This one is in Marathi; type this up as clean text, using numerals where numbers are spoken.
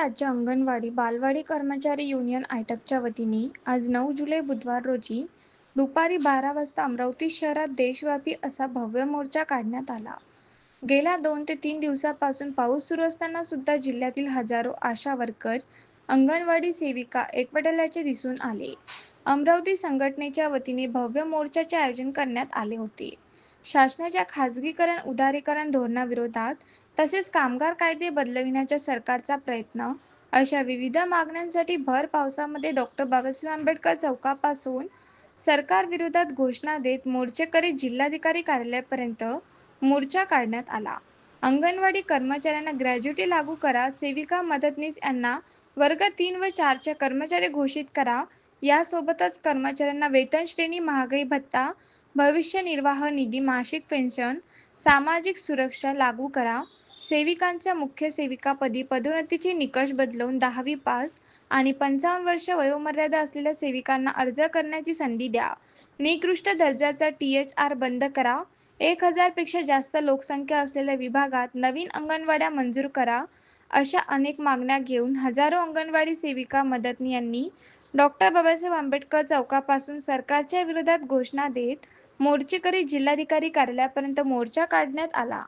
राज्य अंगणवाडी बालवाडी कर्मचारी युनियन आयटकच्या वतीने आज 9 जुलै बुधवार रोजी दुपारी 12 वाजता अमरावती शहरात देशव्यापी असा भव्य मोर्चा काढण्यात आला. गेल्या 2 ते 3 दिवसापासून पाऊस सुरू असताना सुद्धा जिल्ह्यातील हजारो आशा वर्कर, अंगणवाडी सेविका एकवटल्याचे दिसून आले. अमरावती संघटनेच्या वतीने भव्य मोर्चाचे आयोजन करण्यात आले होते. शासनाच्या खाजगीकरण उदारीकरण धोरणाविरोधात तसेच कामगार कायदे बदलविण्याचा सरकारचा प्रयत्न अशा विविध मागण्यांसाठी भर पावसामध्ये बाबासाहेब आंबेडकर चौकापासून सरकारविरोधात घोषणा देत मोर्चेकरी जिल्हाधिकारी कार्यालयापर्यंत मोर्चा काढण्यात आला. अंगणवाडी कर्मचाऱ्यांना ग्रॅज्युटी लागू करा, सेविका मदतनीस यांना वर्ग 3 व 4 कर्मचारी घोषित करा, यासोबतच कर्मचाऱ्यांना वेतन श्रेणी, महागाई भत्ता, भविष्य निर्वाह निधी, मासिक पेन्शन, सामाजिक सुरक्षा लागू करा, सेविकांच्या मुख्य सेविकापदी पदोन्नतीचे निकष बदलून 10वी पास आणि 55 वर्ष वयोमर्यादा असलेल्या सेविकांना अर्ज करण्याची संधी द्या, निकृष्ट दर्जाचा THR बंद करा, 1000 पेक्षा जास्त लोकसंख्या असलेल्या विभागात नवीन अंगणवाड्या मंजूर करा, अशा अनेक मागण्या घेऊन हजारो अंगणवाडी सेविका मदतनी यांनी बाबासाहेब आंबेडकर चौकापासून सरकारच्या विरोधात घोषणा देत मोर्चेकरी जिल्हाधिकारी कार्यालयापर्यंत मोर्चा काढण्यात आला.